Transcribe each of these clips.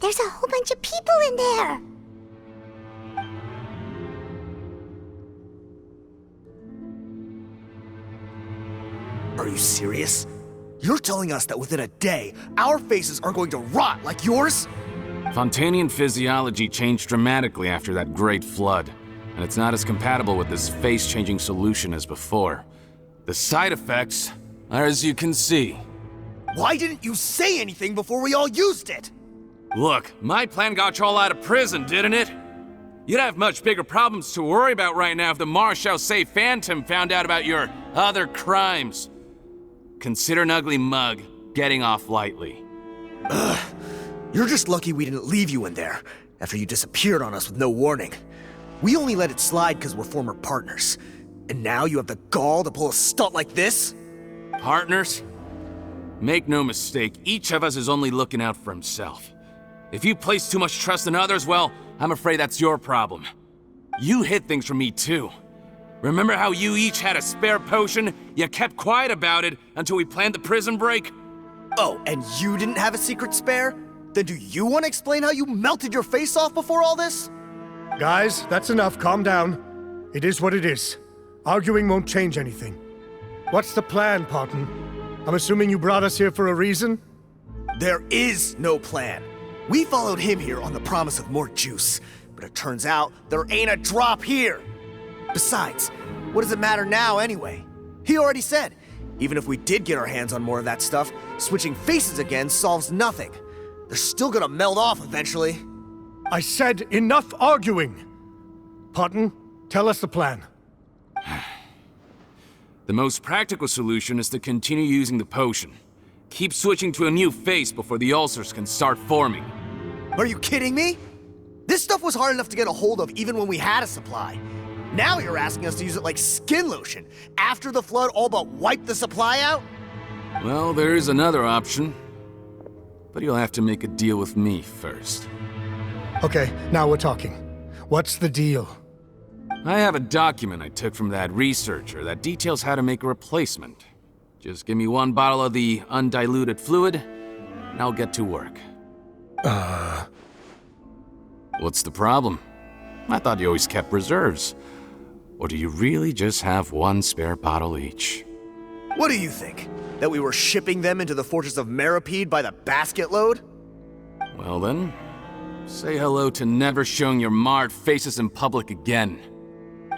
There's a whole bunch of people in there! Are you serious? You're telling us that within a day, our faces are going to rot like yours? Fontanian physiology changed dramatically after that great flood, and it's not as compatible with this face-changing solution as before. The side effects are as you can see. Why didn't you say anything before we all used it? Look, my plan got you all out of prison, didn't it? You'd have much bigger problems to worry about right now if the Marshal Say Phantom found out about your other crimes. Consider an ugly mug getting off lightly. Ugh. You're just lucky we didn't leave you in there after you disappeared on us with no warning. We only let it slide because we're former partners. And now you have the gall to pull a stunt like this? Partners? Make no mistake, each of us is only looking out for himself. If you place too much trust in others, well, I'm afraid that's your problem. You hid things from me too. Remember how you each had a spare potion? You kept quiet about it until we planned the prison break? Oh, and you didn't have a secret spare? Then do you want to explain how you melted your face off before all this? Guys, that's enough. Calm down. It is what it is. Arguing won't change anything. What's the plan, Parton? I'm assuming you brought us here for a reason? There is no plan. We followed him here on the promise of more juice, but it turns out there ain't a drop here. Besides, what does it matter now anyway? He already said, even if we did get our hands on more of that stuff, switching faces again solves nothing. They're still gonna melt off eventually. I said enough arguing! Parton, tell us the plan. The most practical solution is to continue using the potion. Keep switching to a new face before the ulcers can start forming. Are you kidding me? This stuff was hard enough to get a hold of even when we had a supply. Now you're asking us to use it like skin lotion, after the flood all but wiped the supply out? Well, there is another option. But you'll have to make a deal with me first. Okay, now we're talking. What's the deal? I have a document I took from that researcher that details how to make a replacement. Just give me one bottle of the undiluted fluid, and I'll get to work. What's the problem? I thought you always kept reserves. Or do you really just have one spare bottle each? What do you think? That we were shipping them into the fortress of Meripede by the basket load? Well then, say hello to never showing your marred faces in public again.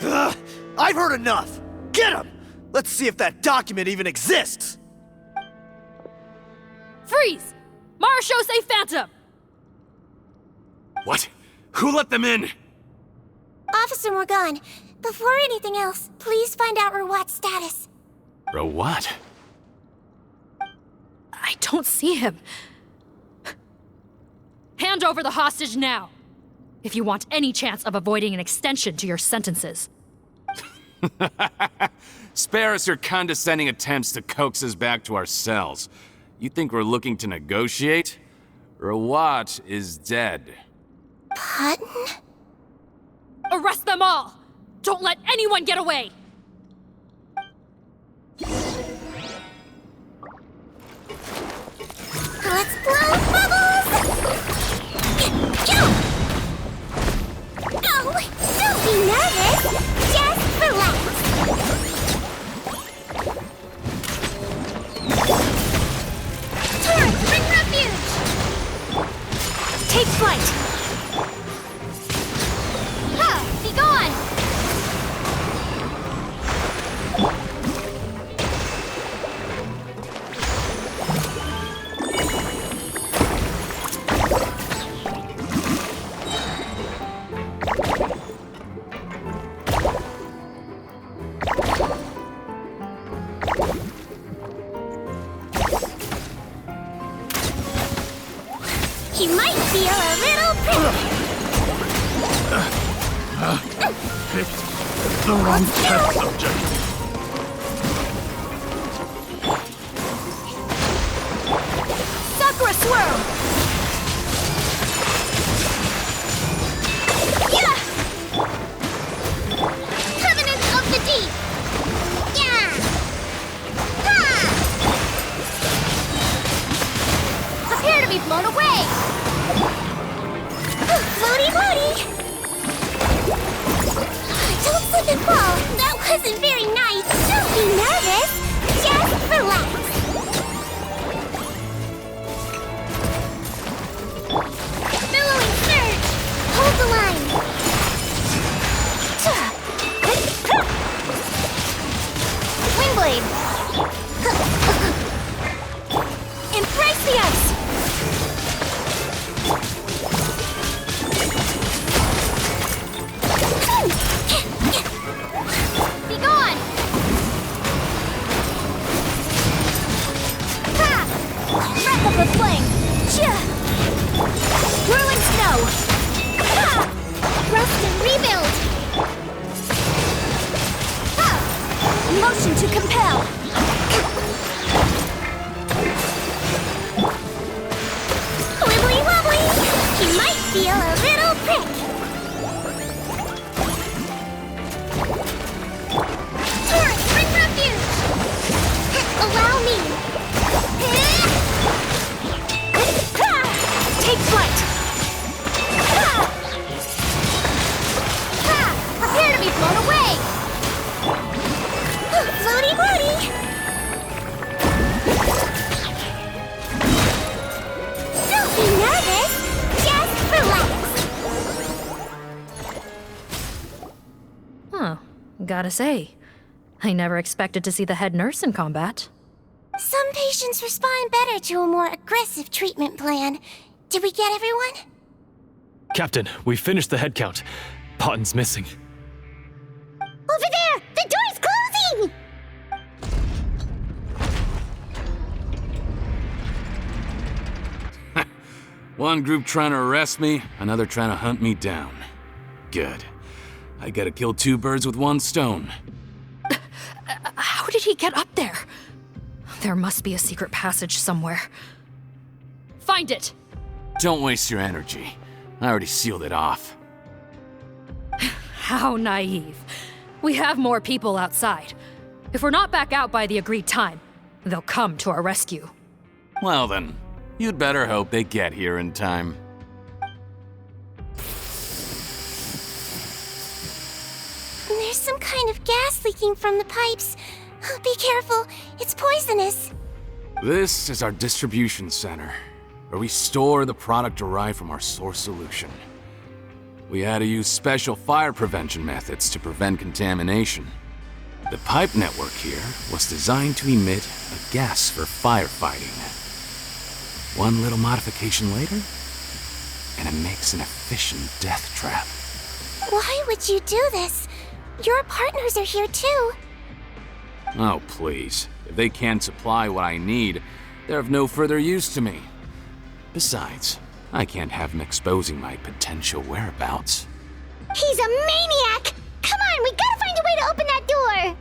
Ugh, I've heard enough! Get him! Let's see if that document even exists! Freeze! Marshal Say Phantom! What? Who let them in? Officer Morgan, before anything else, please find out Rawat's status. Rawat? I don't see him. Hand over the hostage now, if you want any chance of avoiding an extension to your sentences. Spare us your condescending attempts to coax us back to our cells. You think we're looking to negotiate? Rawat is dead. Parton? Arrest them all! Don't let anyone get away! Let's blow bubbles! Oh, don't be nervous. Just relax. Turn, bring refuge! Take flight! Ha! Be gone! He might feel a little prickly. Picked the wrong test subject. Sakura Swirl! Yeah! Covenant of the Deep! Yeah! Ha! Prepare to be blown away! Floaty, floaty! Don't slip and fall. That wasn't very nice. Don't be nervous. Just relax. Billowing surge. Hold the line. Windblade. Embrace the ice. Be gone! Ha! Wrap up the flame! Whirling snow! Ha! Rust and rebuild! Ha! Motion to compel! Wibbly wobbly! You might feel a little prick! Tourist, bring refuge! Allow me! Take flight! Prepare to be blown away! Floaty, floaty! Don't be nervous! Just relax! Huh. Gotta say, I never expected to see the head nurse in combat. Some patients respond better to a more aggressive treatment plan. Did we get everyone? Captain, we finished the head count. Potten's missing. Over there! The door's closing! One group trying to arrest me, another trying to hunt me down. Good. I gotta kill two birds with one stone. How did he get up there? There must be a secret passage somewhere. Find it! Don't waste your energy. I already sealed it off. How naive. We have more people outside. If we're not back out by the agreed time, they'll come to our rescue. Well then, you'd better hope they get here in time. There's some kind of gas leaking from the pipes. Be careful, it's poisonous. This is our distribution center, where we store the product derived from our source solution. We had to use special fire prevention methods to prevent contamination. The pipe network here was designed to emit a gas for firefighting. One little modification later, and it makes an efficient death trap. Why would you do this? Your partners are here too. Oh, please. If they can't supply what I need, they're of no further use to me. Besides, I can't have them exposing my potential whereabouts. He's a maniac! Come on, we gotta find a way to open that door!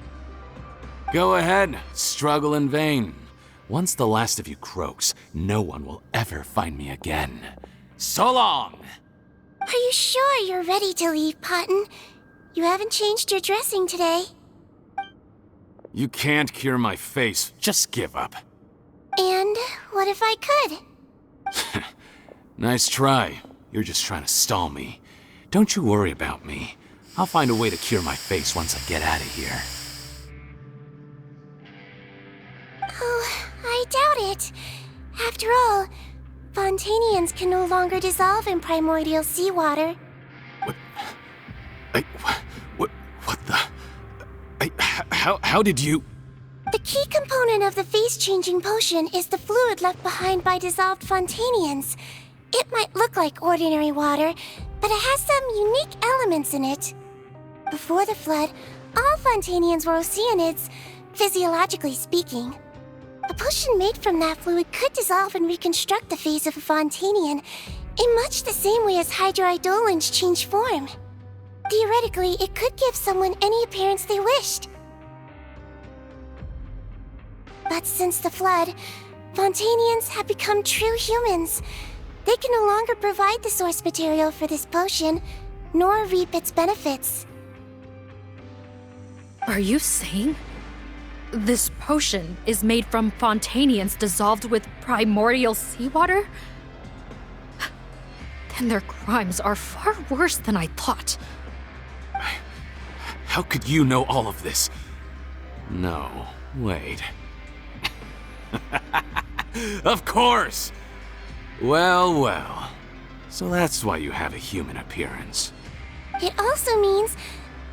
Go ahead, struggle in vain. Once the last of you croaks, no one will ever find me again. So long! Are you sure you're ready to leave, Potten? You haven't changed your dressing today. You can't cure my face, just give up. And what if I could? Nice try. You're just trying to stall me. Don't you worry about me. I'll find a way to cure my face once I get out of here. Oh, I doubt it. After all, Fontanians can no longer dissolve in primordial seawater. What the? How did you? The key component of the face-changing potion is the fluid left behind by dissolved Fontanians. It might look like ordinary water, but it has some unique elements in it. Before the flood, all Fontanians were oceanids, physiologically speaking. A potion made from that fluid could dissolve and reconstruct the face of a Fontanian in much the same way as hydroidolins change form. Theoretically, it could give someone any appearance they wished. But since the flood, Fontanians have become true humans. They can no longer provide the source material for this potion, nor reap its benefits. Are you saying this potion is made from Fontanians dissolved with primordial seawater? And their crimes are far worse than I thought. How could you know all of this? No, wait. Of course! Well, well. So that's why you have a human appearance. It also means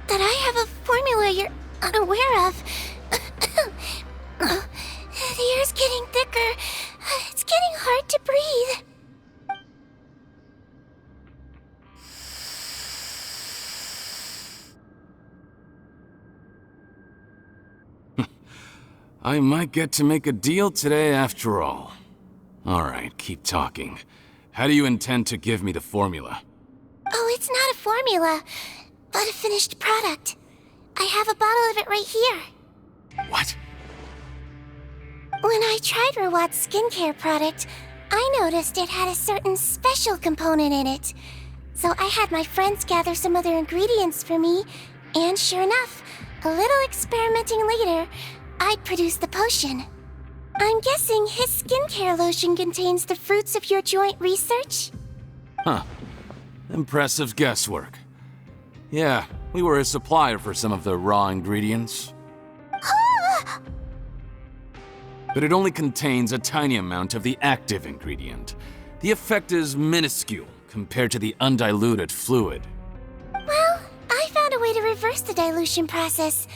that I have a formula you're unaware of. The air's getting thicker. It's getting hard to breathe. I might get to make a deal today after all. Alright, keep talking. How do you intend to give me the formula? Oh, it's not a formula, but a finished product. I have a bottle of it right here. What? When I tried Rawat's skincare product, I noticed it had a certain special component in it. So I had my friends gather some other ingredients for me, and sure enough, a little experimenting later, I'd produced the potion. I'm guessing his skincare lotion contains the fruits of your joint research? Huh. Impressive guesswork. Yeah, we were a supplier for some of the raw ingredients. But it only contains a tiny amount of the active ingredient. The effect is minuscule compared to the undiluted fluid. Well, I found a way to reverse the dilution process,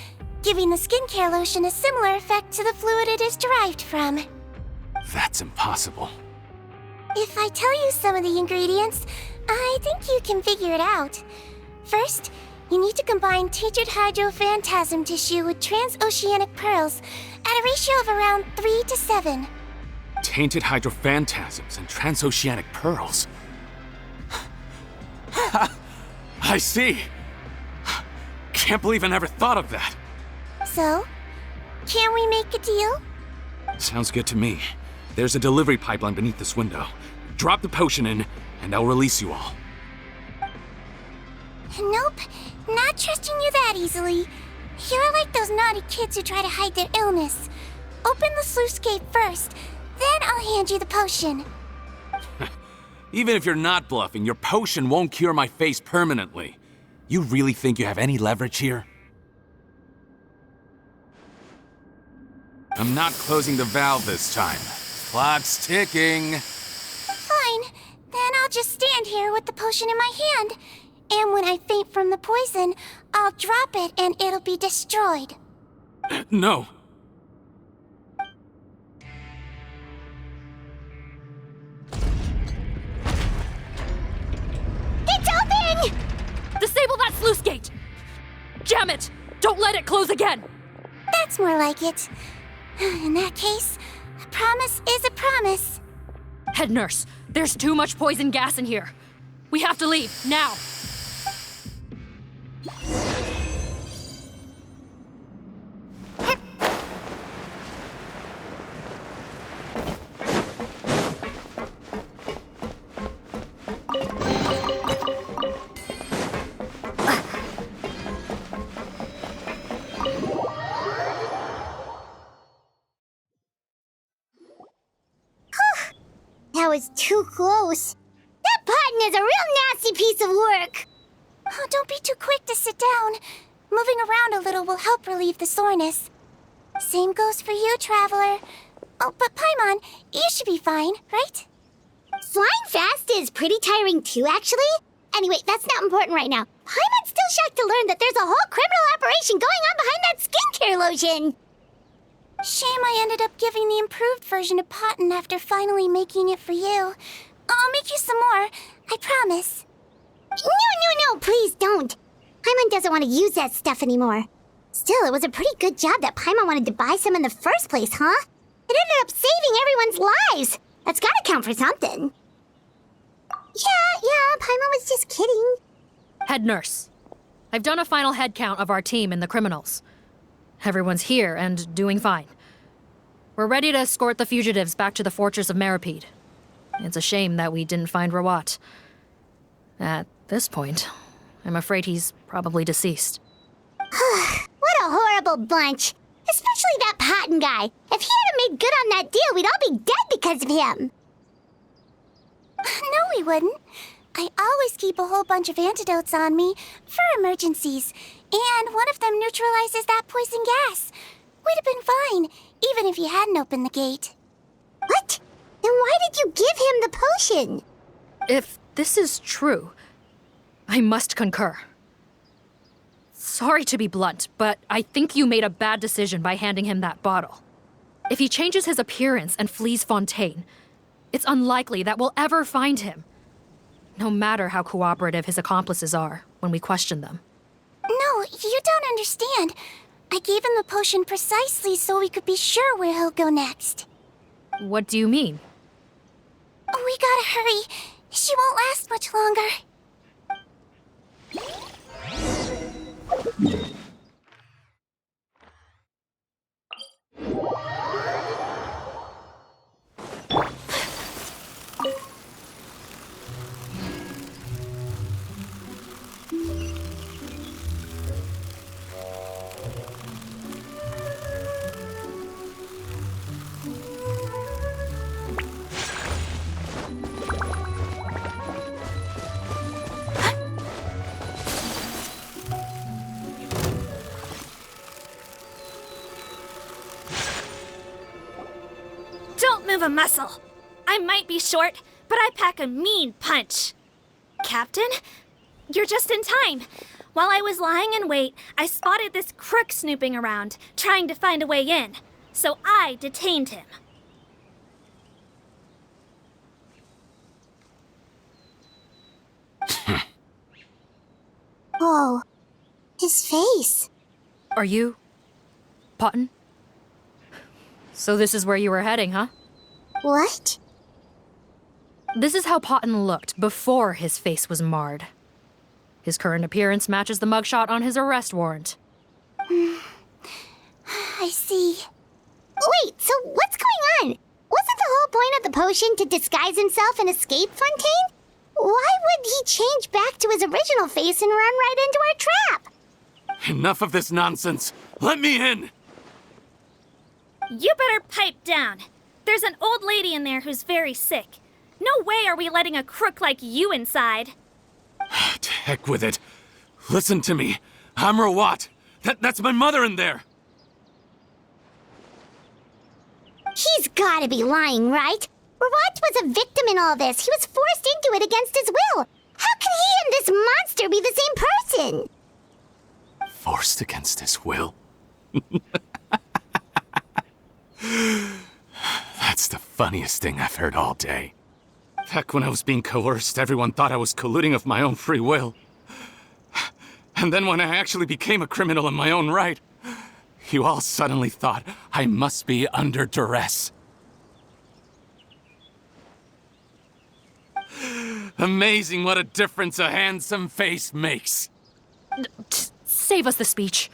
giving the skincare lotion a similar effect to the fluid it is derived from. That's impossible. If I tell you some of the ingredients, I think you can figure it out. First, you need to combine tainted hydrophantasm tissue with transoceanic pearls at a ratio of around 3 to 7. Tainted hydrophantasms and transoceanic pearls. I see. Can't believe I never thought of that. So, can we make a deal? Sounds good to me. There's a delivery pipeline beneath this window. Drop the potion in, and I'll release you all. Nope, not trusting you that easily. You're like those naughty kids who try to hide their illness. Open the sluice gate first, then I'll hand you the potion. Even if you're not bluffing, your potion won't cure my face permanently. You really think you have any leverage here? I'm not closing the valve this time. Clock's ticking. Fine, then I'll just stand here with the potion in my hand. And when I faint from the poison, I'll drop it and it'll be destroyed. No. It's open! Disable that sluice gate! Jam it! Don't let it close again! That's more like it. In that case, a promise is a promise. Head nurse, there's too much poison gas in here. We have to leave, now! That was too close. That button is a real nasty piece of work. Oh, don't be too quick to sit down. Moving around a little will help relieve the soreness. Same goes for you, Traveler. Oh, but Paimon, you should be fine, right? Flying fast is pretty tiring too, actually. Anyway, that's not important right now. Paimon's still shocked to learn that there's a whole criminal operation going on behind that skincare lotion. Shame I ended up giving the improved version to Potten after finally making it for you. I'll make you some more, I promise. No, please don't. Paimon doesn't want to use that stuff anymore. Still, it was a pretty good job that Paimon wanted to buy some in the first place, huh? It ended up saving everyone's lives. That's gotta count for something. Yeah, Paimon was just kidding. Head nurse, I've done a final head count of our team and the criminals. Everyone's here and doing fine. We're ready to escort the fugitives back to the fortress of Meripede. It's a shame that we didn't find Rawat. At this point, I'm afraid he's probably deceased. What a horrible bunch. Especially that Potten guy. If he hadn't made good on that deal, we'd all be dead because of him. No, we wouldn't. I always keep a whole bunch of antidotes on me for emergencies, and one of them neutralizes that poison gas. We'd have been fine, even if you hadn't opened the gate. What? Then why did you give him the potion? If this is true, I must concur. Sorry to be blunt, but I think you made a bad decision by handing him that bottle. If he changes his appearance and flees Fontaine, it's unlikely that we'll ever find him. No matter how cooperative his accomplices are when we question them. No, you don't understand. I gave him the potion precisely so we could be sure where he'll go next. What do you mean? We gotta hurry. She won't last much longer. Don't move a muscle. I might be short, but I pack a mean punch. Captain, you're just in time. While I was lying in wait, I spotted this crook snooping around, trying to find a way in. So I detained him. Oh, his face. Are you... Potton? So this is where you were heading, huh? What? This is how Potton looked before his face was marred. His current appearance matches the mugshot on his arrest warrant. I see. Wait, so what's going on? Wasn't the whole point of the potion to disguise himself and escape Fontaine? Why would he change back to his original face and run right into our trap? Enough of this nonsense. Let me in! You better pipe down. There's an old lady in there who's very sick. No way are we letting a crook like you inside. To heck with it. Listen to me. I'm Rawat. That's my mother in there. He's gotta be lying, right? Rawat was a victim in all this. He was forced into it against his will. How can he and this monster be the same person? Forced against his will? That's the funniest thing I've heard all day. Heck, when I was being coerced, everyone thought I was colluding of my own free will. And then when I actually became a criminal in my own right, you all suddenly thought I must be under duress. Amazing what a difference a handsome face makes. Save us the speech.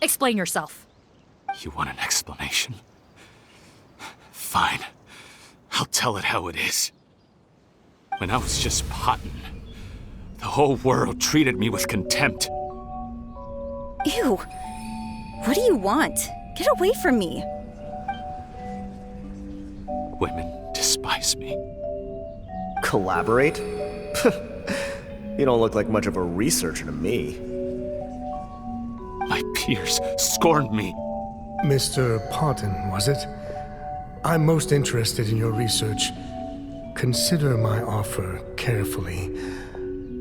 Explain yourself. You want an explanation? Fine. I'll tell it how it is. When I was just Potton, the whole world treated me with contempt. Ew. What do you want? Get away from me. Women despise me. Collaborate? You don't look like much of a researcher to me. My peers scorned me. Mr. Potton, was it? I'm most interested in your research. Consider my offer carefully.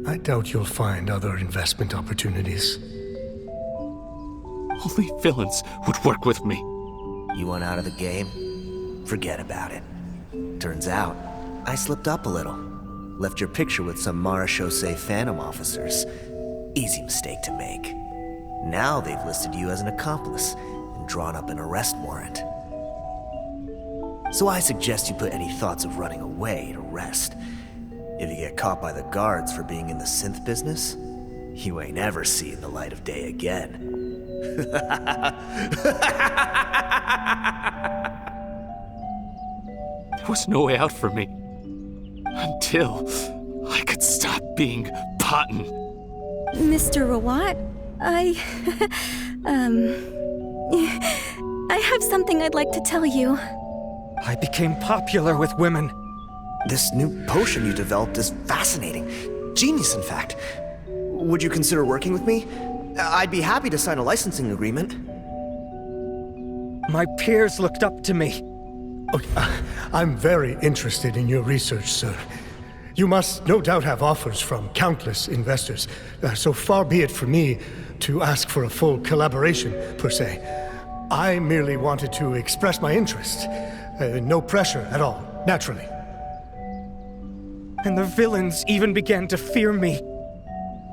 I doubt you'll find other investment opportunities. Only villains would work with me. You want out of the game? Forget about it. Turns out, I slipped up a little. Left your picture with some Marechaussee Phantom officers. Easy mistake to make. Now they've listed you as an accomplice and drawn up an arrest warrant. So I suggest you put any thoughts of running away to rest. If you get caught by the guards for being in the synth business, you ain't ever seen the light of day again. There was no way out for me. Until I could stop being Potton. Mr. Rawat, I have something I'd like to tell you. I became popular with women. This new potion you developed is fascinating. Genius, in fact. Would you consider working with me? I'd be happy to sign a licensing agreement. My peers looked up to me. I'm very interested in your research, sir. You must no doubt have offers from countless investors, so far be it for me to ask for a full collaboration, per se. I merely wanted to express my interest. No pressure at all, naturally. And the villains even began to fear me.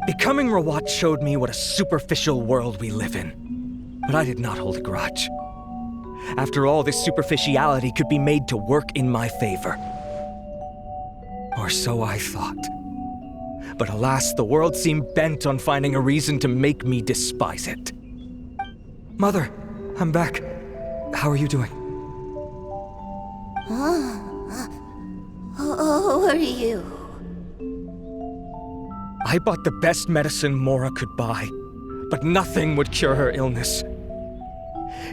Becoming Rawat showed me what a superficial world we live in. But I did not hold a grudge. After all, this superficiality could be made to work in my favor. Or so I thought. But alas, the world seemed bent on finding a reason to make me despise it. Mother, I'm back. How are you doing? Who are you? I bought the best medicine Mora could buy, but nothing would cure her illness.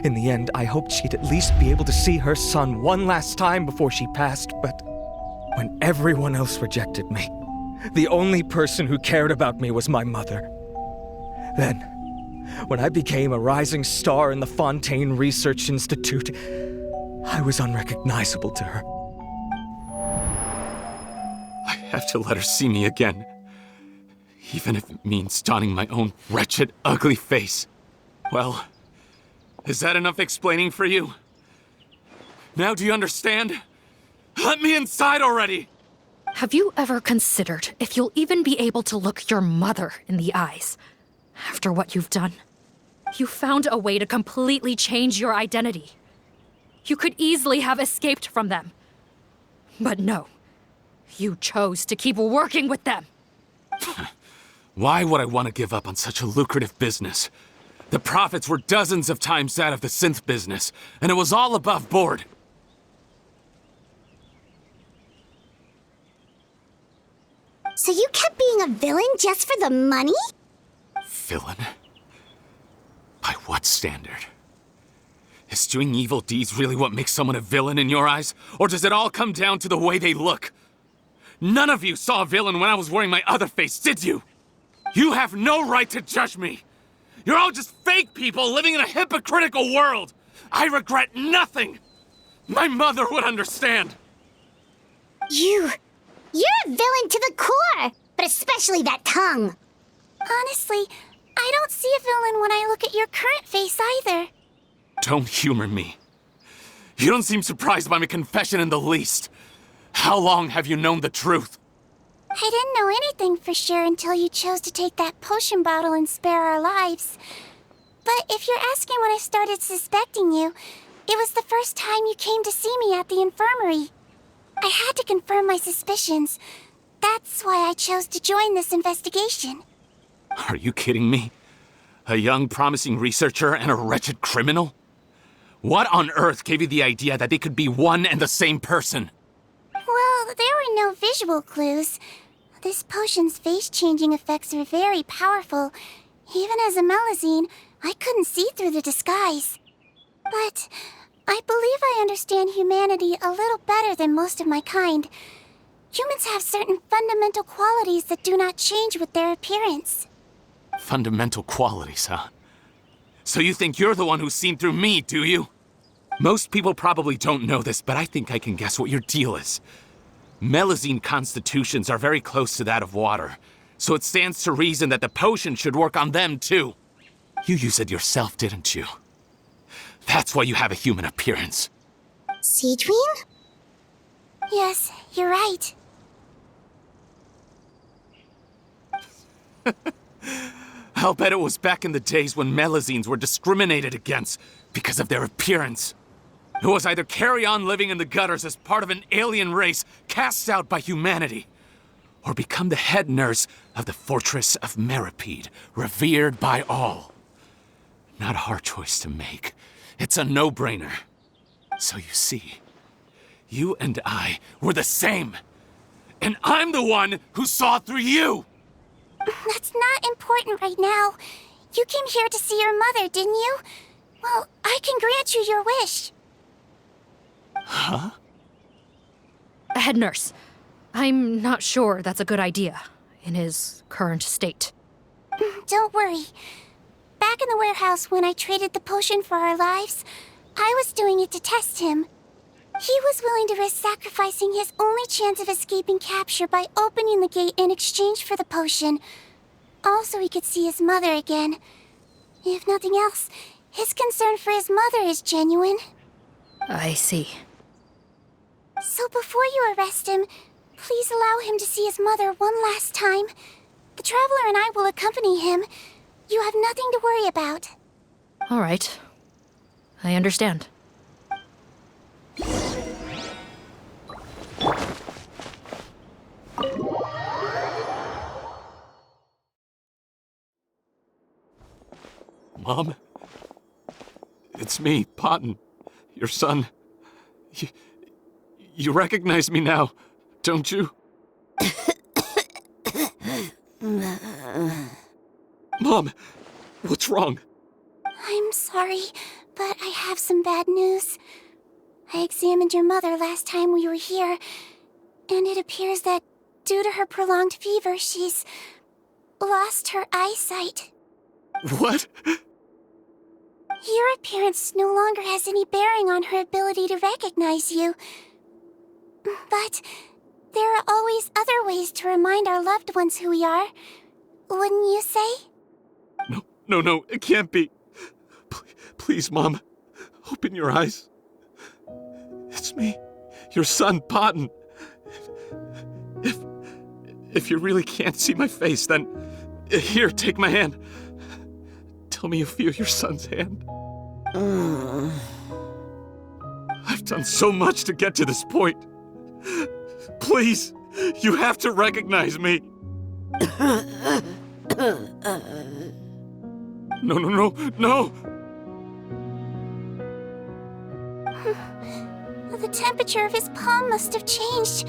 In the end, I hoped she'd at least be able to see her son one last time before she passed, but when everyone else rejected me, the only person who cared about me was my mother. Then, when I became a rising star in the Fontaine Research Institute, I was unrecognizable to her. I have to let her see me again. Even if it means donning my own wretched, ugly face. Well, is that enough explaining for you? Now do you understand? Let me inside already! Have you ever considered if you'll even be able to look your mother in the eyes after what you've done? You found a way to completely change your identity. You could easily have escaped from them. But no, you chose to keep working with them. Why would I want to give up on such a lucrative business? The profits were dozens of times that of the synth business, and it was all above board. So you kept being a villain just for the money? Villain? By what standard? Is doing evil deeds really what makes someone a villain in your eyes? Or does it all come down to the way they look? None of you saw a villain when I was wearing my other face, did you? You have no right to judge me! You're all just fake people living in a hypocritical world! I regret nothing! My mother would understand! You're a villain to the core, but especially that tongue. Honestly, I don't see a villain when I look at your current face either. Don't humor me. You don't seem surprised by my confession in the least. How long have you known the truth? I didn't know anything for sure until you chose to take that potion bottle and spare our lives. But if you're asking when I started suspecting you, it was the first time you came to see me at the infirmary. I had to confirm my suspicions. That's why I chose to join this investigation. Are you kidding me? A young, promising researcher and a wretched criminal? What on earth gave you the idea that they could be one and the same person? Well, there were no visual clues. This potion's face-changing effects are very powerful. Even as a Melazine, I couldn't see through the disguise. But I believe I understand humanity a little better than most of my kind. Humans have certain fundamental qualities that do not change with their appearance. Fundamental qualities, huh? So you think you're the one who's seen through me, do you? Most people probably don't know this, but I think I can guess what your deal is. Melazine constitutions are very close to that of water, so it stands to reason that the potion should work on them too. You used it yourself, didn't you? That's why you have a human appearance. Sigewinne? Yes, you're right. I'll bet it was back in the days when Melazines were discriminated against because of their appearance. It was either carry on living in the gutters as part of an alien race cast out by humanity, or become the head nurse of the fortress of Meripede, revered by all. Not a hard choice to make. It's a no-brainer. So you see, you and I were the same. And I'm the one who saw through you! That's not important right now. You came here to see your mother, didn't you? Well, I can grant you your wish. Huh? Head nurse, I'm not sure that's a good idea in his current state. Don't worry. Back in the warehouse when I traded the potion for our lives, I was doing it to test him. He was willing to risk sacrificing his only chance of escaping capture by opening the gate in exchange for the potion. Also, he could see his mother again. If nothing else, his concern for his mother is genuine. I see. So before you arrest him, please allow him to see his mother one last time. The Traveler and I will accompany him. You have nothing to worry about. All right. I understand. Mom? It's me, Potton. Your son. You recognize me now, don't you? Mom, what's wrong? I'm sorry, but I have some bad news. I examined your mother last time we were here, and it appears that due to her prolonged fever, she's lost her eyesight. What? Your appearance no longer has any bearing on her ability to recognize you. But there are always other ways to remind our loved ones who we are. Wouldn't you say? No, it can't be. Please, Mom, open your eyes. It's me, your son, Potton. If you really can't see my face, then here, take my hand. Tell me you feel your son's hand. I've done so much to get to this point. Please, you have to recognize me. No. The temperature of his palm must have changed.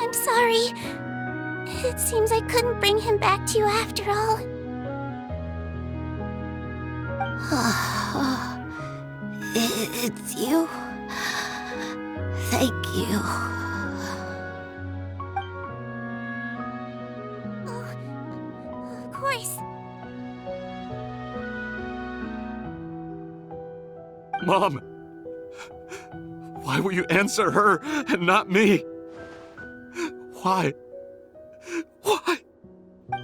I'm sorry. It seems I couldn't bring him back to you after all. It's you. Thank you. Oh, of course. Mom, why will you answer her and not me? Why?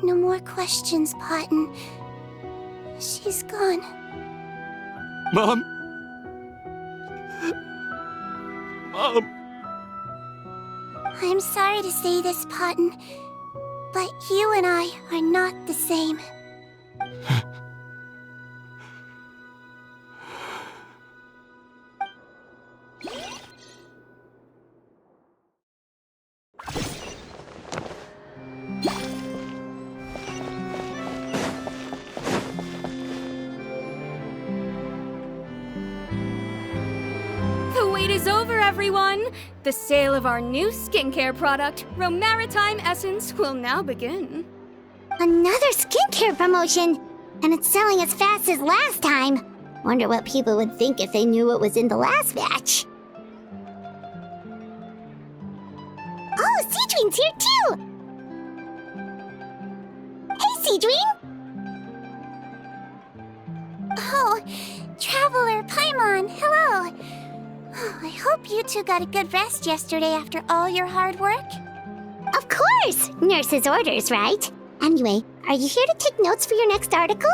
No more questions, Potton. She's gone. Mom? I'm sorry to say this, Potton, but you and I are not the same. The wait is over, everyone! The sale of our new skincare product, Romaritime Essence, will now begin. Another skincare promotion! And it's selling as fast as last time. Wonder what people would think if they knew what was in the last batch. Oh, Sigewinne's here too! Hey, Sigewinne! Oh, Traveler Paimon, hello! Oh, I hope you two got a good rest yesterday after all your hard work. Of course! Nurse's orders, right? Anyway, are you here to take notes for your next article?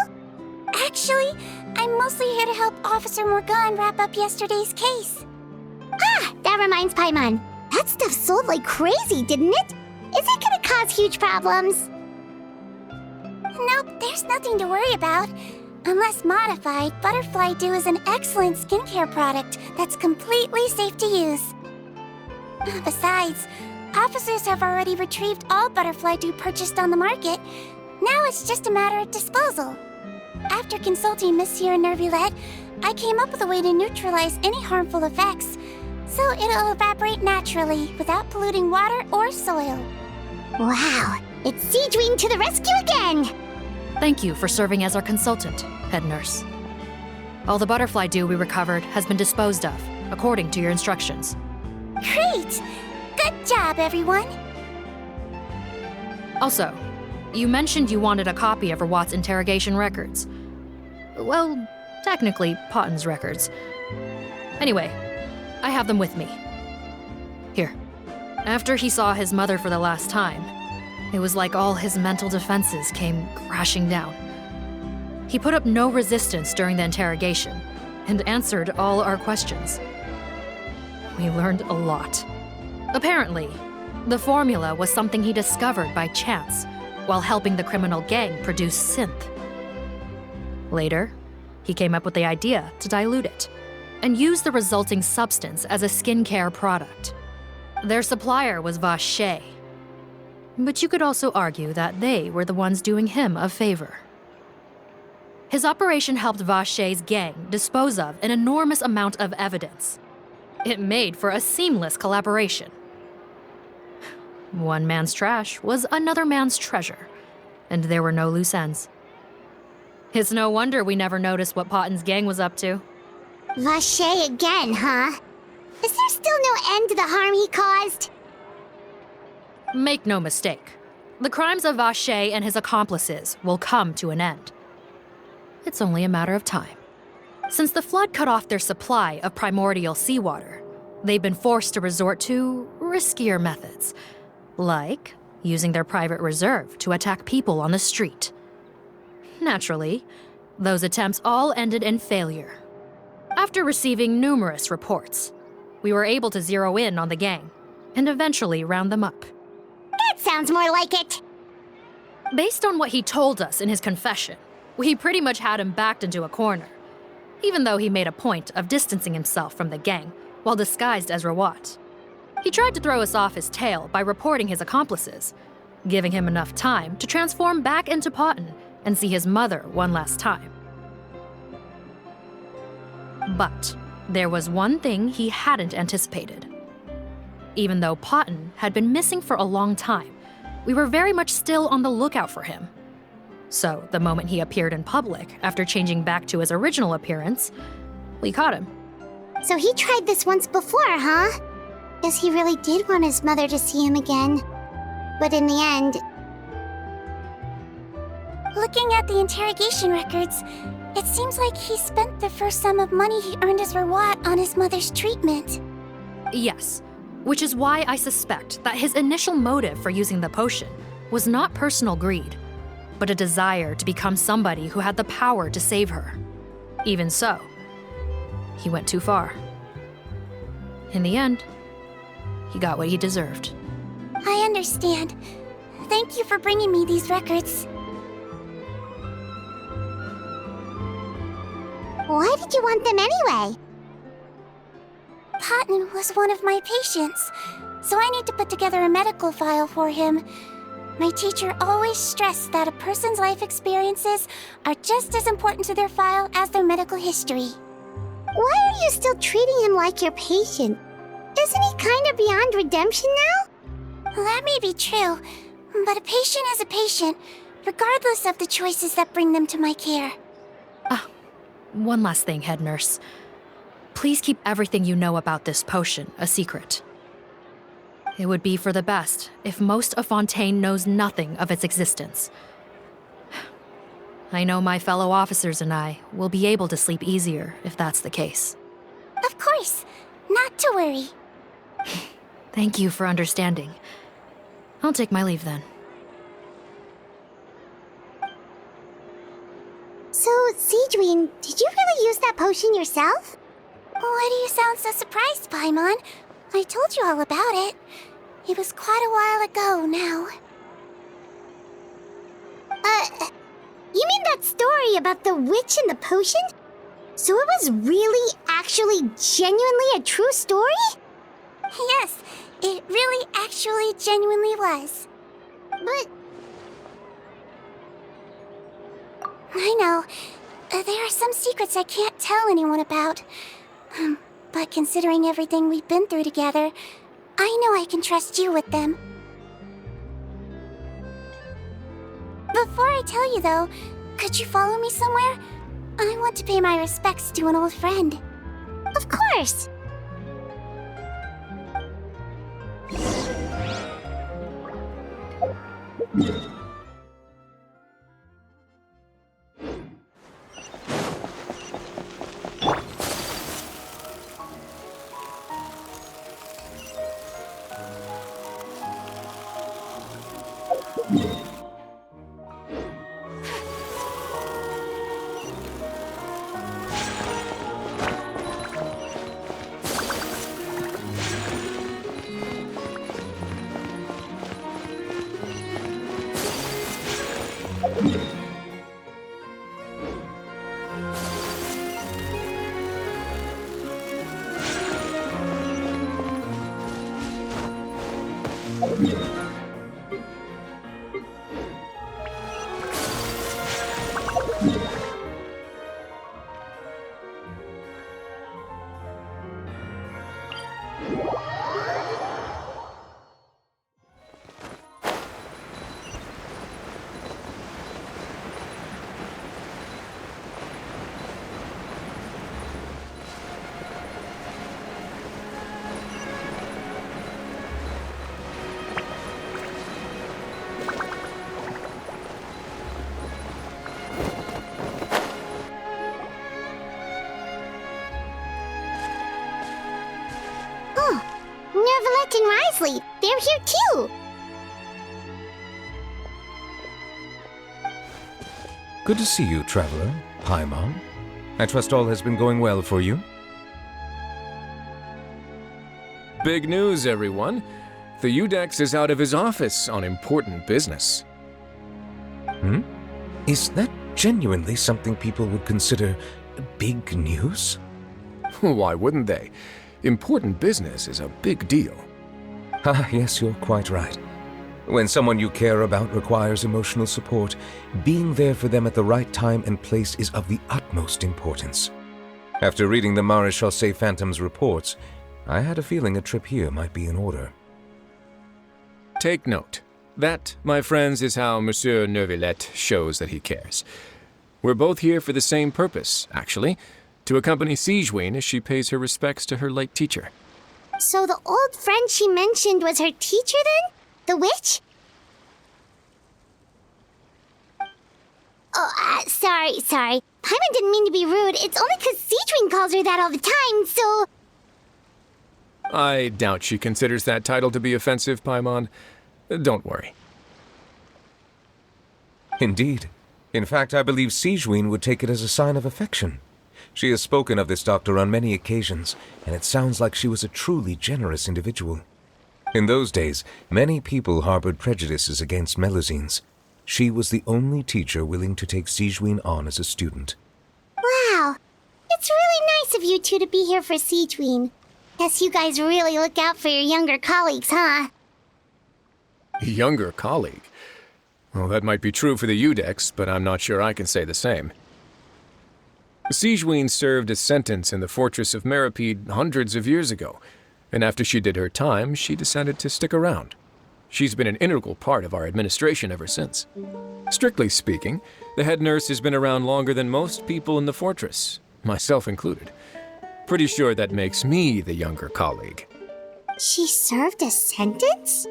Actually, I'm mostly here to help Officer Morgan wrap up yesterday's case. Ah, that reminds Paimon. That stuff sold like crazy, didn't it? Is it gonna cause huge problems? Nope, there's nothing to worry about. Unless modified, Butterfly Dew is an excellent skincare product that's completely safe to use. Besides, officers have already retrieved all Butterfly Dew purchased on the market. Now it's just a matter of disposal. After consulting Monsieur Nervulette, I came up with a way to neutralize any harmful effects, so it'll evaporate naturally without polluting water or soil. Wow, it's Sigewinne to the rescue again! Thank you for serving as our consultant, head nurse. All the butterfly dew we recovered has been disposed of, according to your instructions. Great! Good job, everyone! Also, you mentioned you wanted a copy of Rawat's interrogation records. Well, technically, Potten's records. Anyway, I have them with me. Here. After he saw his mother for the last time, it was like all his mental defenses came crashing down. He put up no resistance during the interrogation and answered all our questions. We learned a lot. Apparently, the formula was something he discovered by chance while helping the criminal gang produce synth. Later, he came up with the idea to dilute it and use the resulting substance as a skincare product. Their supplier was Vache, but you could also argue that they were the ones doing him a favor. His operation helped Vache's gang dispose of an enormous amount of evidence. It made for a seamless collaboration. One man's trash was another man's treasure, and there were no loose ends. It's no wonder we never noticed what Potten's gang was up to. Vache again, huh? Is there still no end to the harm he caused? Make no mistake, the crimes of Vache and his accomplices will come to an end. It's only a matter of time. Since the flood cut off their supply of primordial seawater, they've been forced to resort to riskier methods, like using their private reserve to attack people on the street. Naturally, those attempts all ended in failure. After receiving numerous reports, we were able to zero in on the gang and eventually round them up. That sounds more like it. Based on what he told us in his confession, we pretty much had him backed into a corner, even though he made a point of distancing himself from the gang while disguised as Rawat. He tried to throw us off his tail by reporting his accomplices, giving him enough time to transform back into Potten and see his mother one last time. But there was one thing he hadn't anticipated. Even though Potten had been missing for a long time, we were very much still on the lookout for him. So the moment he appeared in public after changing back to his original appearance, we caught him. So he tried this once before, huh? Guess he really did want his mother to see him again. But in the end... Looking at the interrogation records, it seems like he spent the first sum of money he earned as Rawat on his mother's treatment. Yes, which is why I suspect that his initial motive for using the potion was not personal greed, but a desire to become somebody who had the power to save her. Even so, he went too far. In the end, he got what he deserved. I understand. Thank you for bringing me these records. Why did you want them anyway? Potten was one of my patients, so I need to put together a medical file for him. My teacher always stressed that a person's life experiences are just as important to their file as their medical history. Why are you still treating him like your patient? Isn't he kind of beyond redemption now? That may be true, but a patient is a patient, regardless of the choices that bring them to my care. One last thing, head nurse. Please keep everything you know about this potion a secret. It would be for the best if most of Fontaine knows nothing of its existence. I know my fellow officers and I will be able to sleep easier if that's the case. Of course, not to worry. Thank you for understanding. I'll take my leave then. So, Sigewinne, did you really use that potion yourself? Why do you sound so surprised, Paimon? I told you all about it. It was quite a while ago now. You mean that story about the witch and the potion? So it was really, actually, genuinely a true story? Yes, it really, actually, genuinely was. But... I know. There are some secrets I can't tell anyone about. But considering everything we've been through together, I know I can trust you with them. Before I tell you, though, could you follow me somewhere? I want to pay my respects to an old friend. Of course! Nervalette and Risley, they're here too! Good to see you, traveler. Paimon. I trust all has been going well for you? Big news, everyone. The Udex is out of his office on important business. Hmm? Is that genuinely something people would consider big news? Why wouldn't they? Important business is a big deal. Ah, yes, you're quite right. When someone you care about requires emotional support, being there for them at the right time and place is of the utmost importance. After reading the Maréchal Phantom's reports, I had a feeling a trip here might be in order. Take note. That, my friends, is how Monsieur Nervalette shows that he cares. We're both here for the same purpose, actually, to accompany Sigewinne as she pays her respects to her late teacher. So the old friend she mentioned was her teacher then? The witch? Oh, sorry. Paimon didn't mean to be rude. It's only 'cause Sigewinne calls her that all the time, so... I doubt she considers that title to be offensive, Paimon. Don't worry. Indeed. In fact, I believe Sigewinne would take it as a sign of affection. She has spoken of this doctor on many occasions, and it sounds like she was a truly generous individual. In those days, many people harbored prejudices against Melusines. She was the only teacher willing to take Sigewinne on as a student. Wow. It's really nice of you two to be here for Sigewinne. Guess you guys really look out for your younger colleagues, huh? Younger colleague? Well, that might be true for the Udex, but I'm not sure I can say the same. Sigewinne served a sentence in the fortress of Meripede hundreds of years ago, and after she did her time, she decided to stick around. She's been an integral part of our administration ever since. Strictly speaking, the head nurse has been around longer than most people in the fortress, myself included. Pretty sure that makes me the younger colleague. She served a sentence?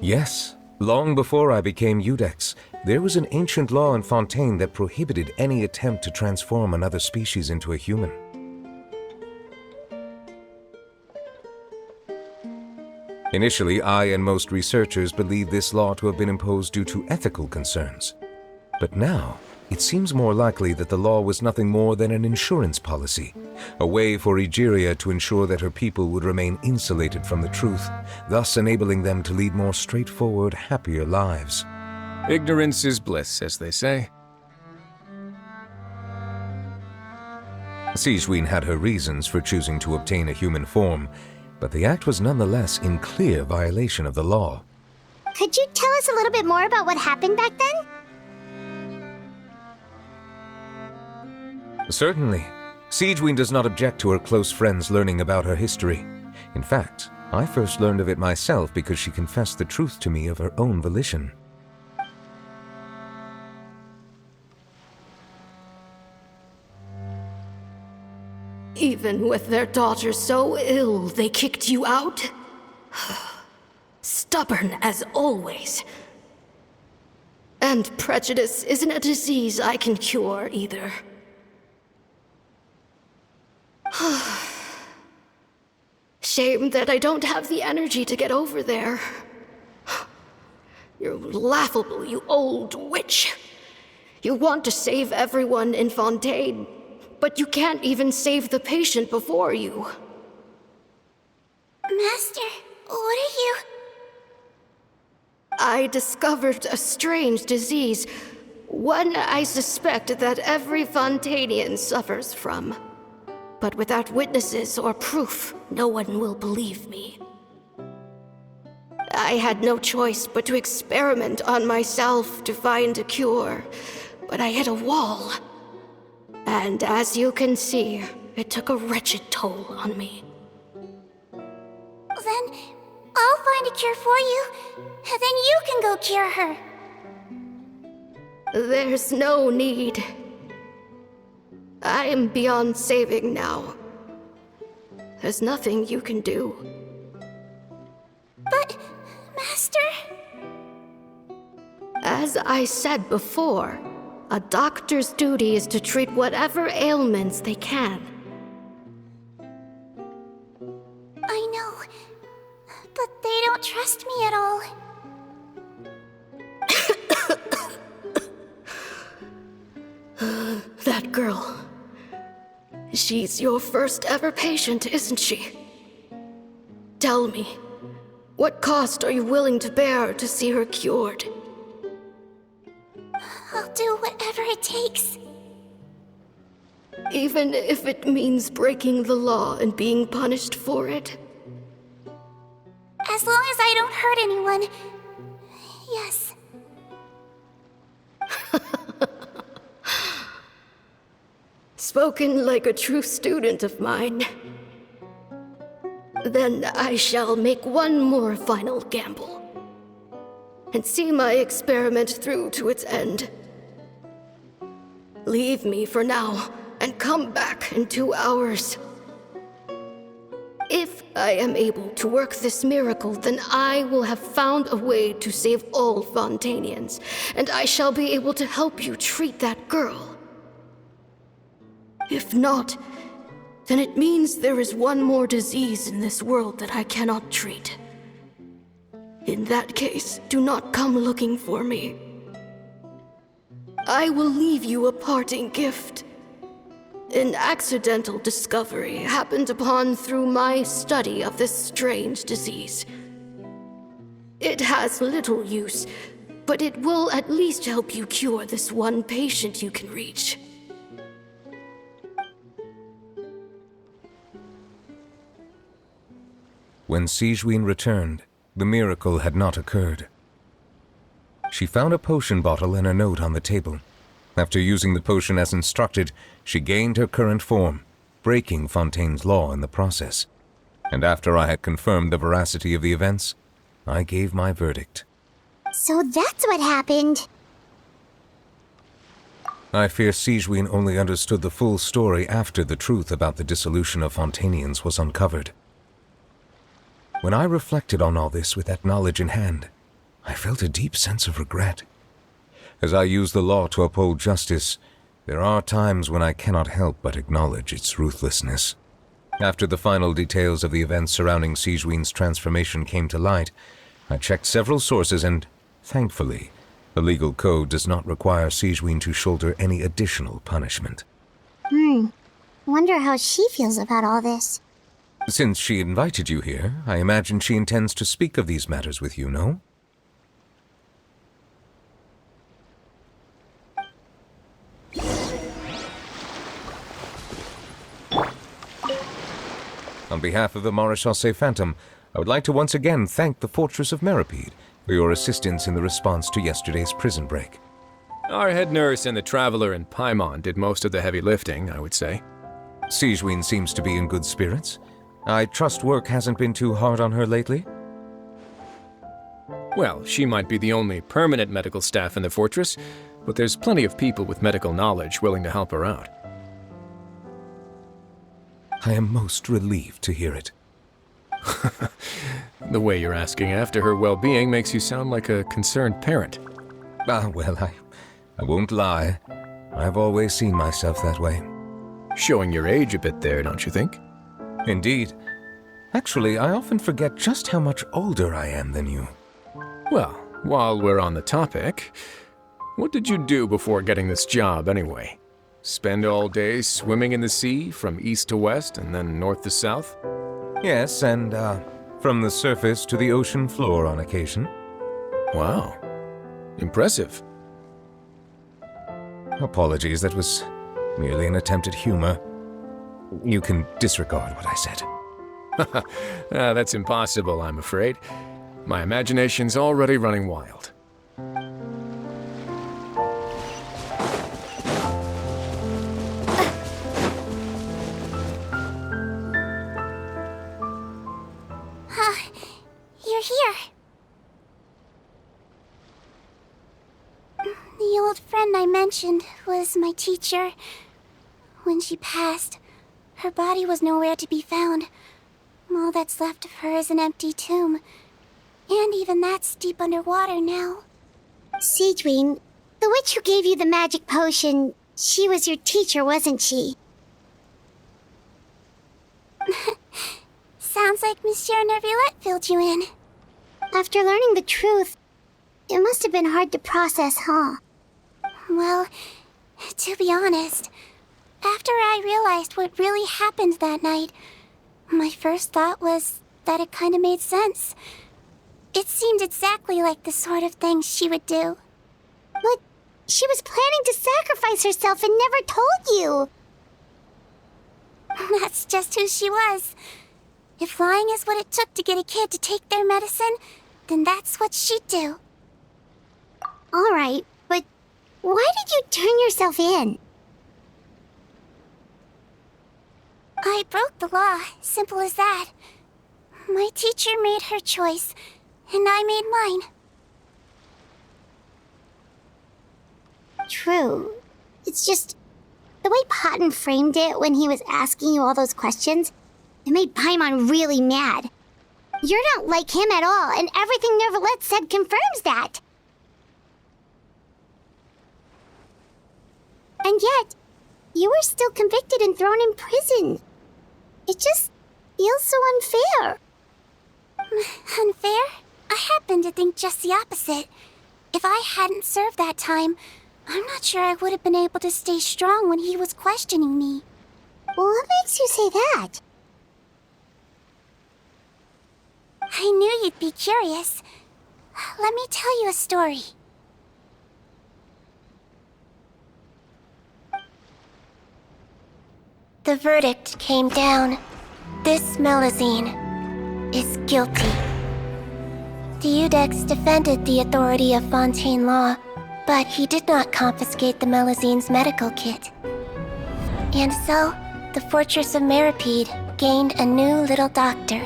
Yes. Long before I became Udex, there was an ancient law in Fontaine that prohibited any attempt to transform another species into a human. Initially, I and most researchers believed this law to have been imposed due to ethical concerns. But now, it seems more likely that the law was nothing more than an insurance policy, a way for Egeria to ensure that her people would remain insulated from the truth, thus enabling them to lead more straightforward, happier lives. Ignorance is bliss, as they say. Sigewinne had her reasons for choosing to obtain a human form, but the act was nonetheless in clear violation of the law. Could you tell us a little bit more about what happened back then? Certainly. Sigewinne does not object to her close friends learning about her history. In fact, I first learned of it myself because she confessed the truth to me of her own volition. Even with their daughter so ill, they kicked you out? Stubborn as always. And prejudice isn't a disease I can cure either. Shame that I don't have the energy to get over there. You're laughable, you old witch. You want to save everyone in Fontaine, but you can't even save the patient before you. Master, what are you... I discovered a strange disease, one I suspect that every Fontainian suffers from. But without witnesses or proof, no one will believe me. I had no choice but to experiment on myself to find a cure, but I hit a wall. And as you can see, it took a wretched toll on me. Then I'll find a cure for you, and then you can go cure her. There's no need. I am beyond saving now. There's nothing you can do. But, Master... As I said before, a doctor's duty is to treat whatever ailments they can. I know, but they don't trust me at all. That girl. She's your first ever patient, isn't she? Tell me, what cost are you willing to bear to see her cured? I'll do whatever it takes. Even if it means breaking the law and being punished for it? As long as I don't hurt anyone. Yes. Spoken like a true student of mine. Then I shall make one more final gamble. And see my experiment through to its end. Leave me for now, and come back in 2 hours. If I am able to work this miracle, then I will have found a way to save all Fontainians, and I shall be able to help you treat that girl. If not, then it means there is one more disease in this world that I cannot treat. In that case, do not come looking for me. I will leave you a parting gift. An accidental discovery happened upon through my study of this strange disease. It has little use, but it will at least help you cure this one patient you can reach. When Sigewinne returned, the miracle had not occurred. She found a potion bottle and a note on the table. After using the potion as instructed, she gained her current form, breaking Fontaine's law in the process. And after I had confirmed the veracity of the events, I gave my verdict. So that's what happened. I fear Sigewinne only understood the full story after the truth about the dissolution of Fontainians was uncovered. When I reflected on all this with that knowledge in hand, I felt a deep sense of regret. As I use the law to uphold justice, there are times when I cannot help but acknowledge its ruthlessness. After the final details of the events surrounding Sigewinne's transformation came to light, I checked several sources and, thankfully, the legal code does not require Sigewinne to shoulder any additional punishment. Wonder how she feels about all this. Since she invited you here, I imagine she intends to speak of these matters with you, no? On behalf of the Maréchaussée Phantom, I would like to once again thank the Fortress of Meripede for your assistance in the response to yesterday's prison break. Our head nurse and the Traveler in Paimon did most of the heavy lifting, I would say. Sigewinne seems to be in good spirits. I trust work hasn't been too hard on her lately? Well, she might be the only permanent medical staff in the fortress, but there's plenty of people with medical knowledge willing to help her out. I am most relieved to hear it. The way you're asking after her well-being makes you sound like a concerned parent. Well, I won't lie. I've always seen myself that way. Showing your age a bit there, don't you think? Indeed. Actually, I often forget just how much older I am than you. Well, while we're on the topic, what did you do before getting this job anyway? Spend all day swimming in the sea from east to west and then north to south? Yes, and, from the surface to the ocean floor on occasion. Wow. Impressive. Apologies, that was merely an attempt at humor. You can disregard what I said. That's impossible, I'm afraid. My imagination's already running wild. You're here. The old friend I mentioned was my teacher. When she passed, her body was nowhere to be found. All that's left of her is an empty tomb. And even that's deep underwater now. Sigewinne, the witch who gave you the magic potion, she was your teacher, wasn't she? Sounds like Monsieur Neuvillette filled you in. After learning the truth, it must have been hard to process, huh? Well, to be honest, after I realized what really happened that night, my first thought was that it kind of made sense. It seemed exactly like the sort of thing she would do. But she was planning to sacrifice herself and never told you. That's just who she was. If lying is what it took to get a kid to take their medicine, then that's what she'd do. All right, but why did you turn yourself in? I broke the law, simple as that. My teacher made her choice, and I made mine. True. It's just the way Paimon framed it when he was asking you all those questions, it made Paimon really mad. You're not like him at all, and everything Neuvillette said confirms that. And yet, you were still convicted and thrown in prison. It just feels so unfair. Unfair? I happen to think just the opposite. If I hadn't served that time, I'm not sure I would have been able to stay strong when he was questioning me. What makes you say that? I knew you'd be curious. Let me tell you a story. The verdict came down. This Melusine is guilty. Deudex defended the authority of Fontaine law, but he did not confiscate the Melusine's medical kit. And so, the fortress of Meripede gained a new little doctor.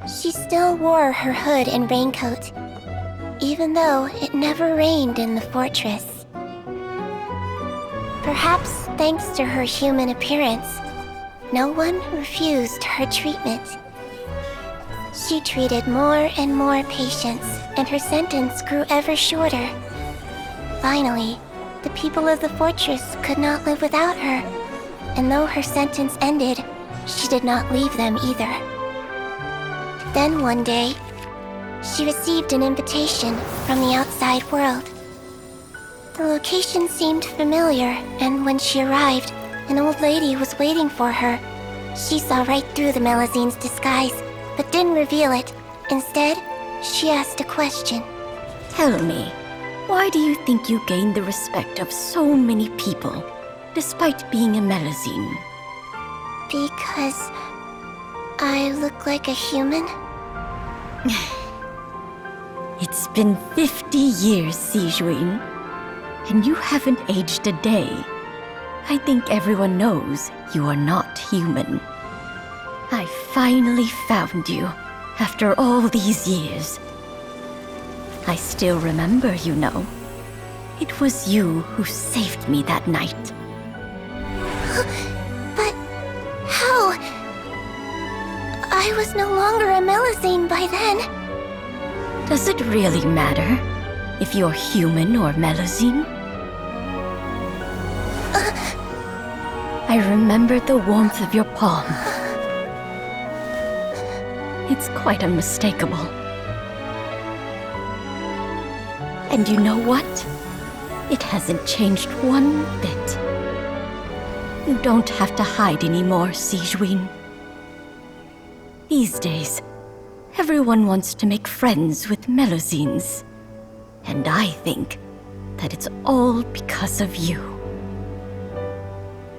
She still wore her hood and raincoat, even though it never rained in the fortress. Perhaps thanks to her human appearance, no one refused her treatment. She treated more and more patients, and her sentence grew ever shorter. Finally, the people of the fortress could not live without her, and though her sentence ended, she did not leave them either. Then one day, she received an invitation from the outside world. The location seemed familiar, and when she arrived, an old lady was waiting for her. She saw right through the Melusine's disguise, but didn't reveal it. Instead, she asked a question. Tell me, why do you think you gained the respect of so many people, despite being a Melusine? Because I look like a human? It's been 50 years, Sigewinne, and you haven't aged a day. I think everyone knows you are not human. I finally found you, after all these years. I still remember, you know. It was you who saved me that night. But how? I was no longer a Melusine by then. Does it really matter? if you're human or Melusine. I remember the warmth of your palm. It's quite unmistakable. And you know what? It hasn't changed one bit. You don't have to hide anymore, Sigewinne. These days, everyone wants to make friends with Melusines. And I think that it's all because of you.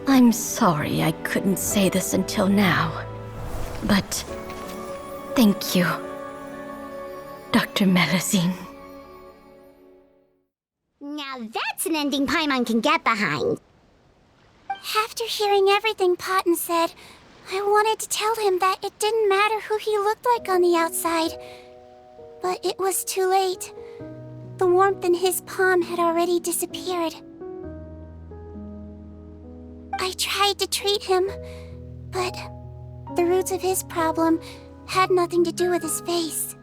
I'm sorry I couldn't say this until now, but thank you, Dr. Melusine. Now that's an ending Paimon can get behind. After hearing everything Potton said, I wanted to tell him that it didn't matter who he looked like on the outside. But it was too late. The warmth in his palm had already disappeared. I tried to treat him, but the roots of his problem had nothing to do with his face.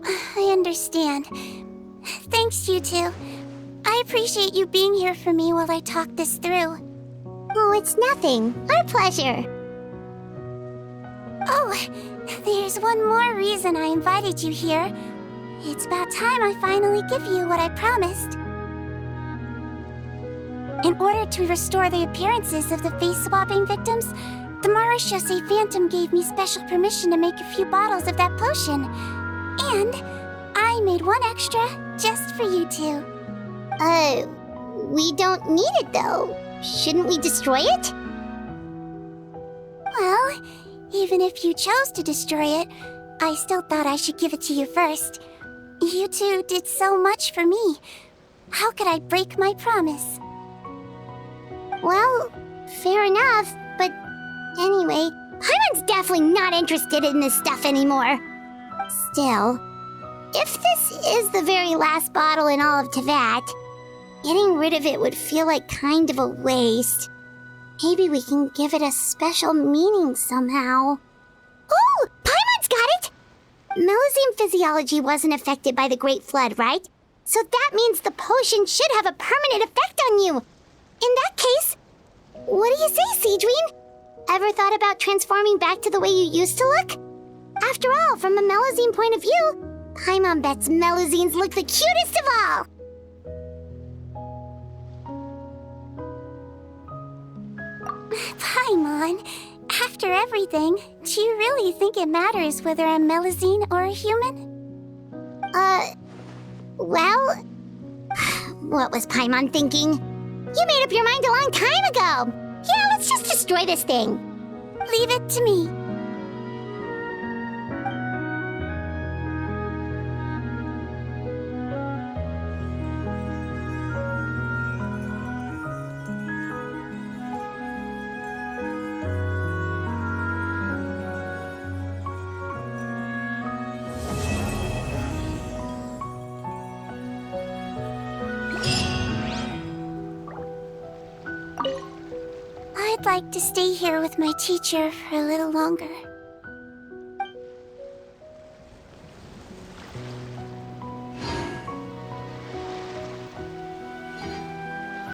I understand. Thanks, you two. I appreciate you being here for me while I talk this through. Oh, it's nothing. Our pleasure. Oh, there's one more reason I invited you here. It's about time I finally give you what I promised. In order to restore the appearances of the face-swapping victims, the Marechaussee Phantom gave me special permission to make a few bottles of that potion. And I made one extra just for you two. We don't need it though. Shouldn't we destroy it? Well, even if you chose to destroy it, I still thought I should give it to you first. You two did so much for me. How could I break my promise? Well, fair enough, but anyway, Paimon's definitely not interested in this stuff anymore. Still, if this is the very last bottle in all of Teyvat, getting rid of it would feel like kind of a waste. Maybe we can give it a special meaning somehow. Oh, Paimon's got it! Melusine physiology wasn't affected by the Great Flood, right? So that means the potion should have a permanent effect on you. In that case, what do you say, Sigewinne? Ever thought about transforming back to the way you used to look? After all, from a Melusine point of view, Paimon bets Melusines look the cutest of all. Paimon, after everything, do you really think it matters whether I'm Melusine or a human? Well, what was Paimon thinking? You made up your mind a long time ago. Yeah, let's just destroy this thing. Leave it to me. I'd like to stay here with my teacher for a little longer.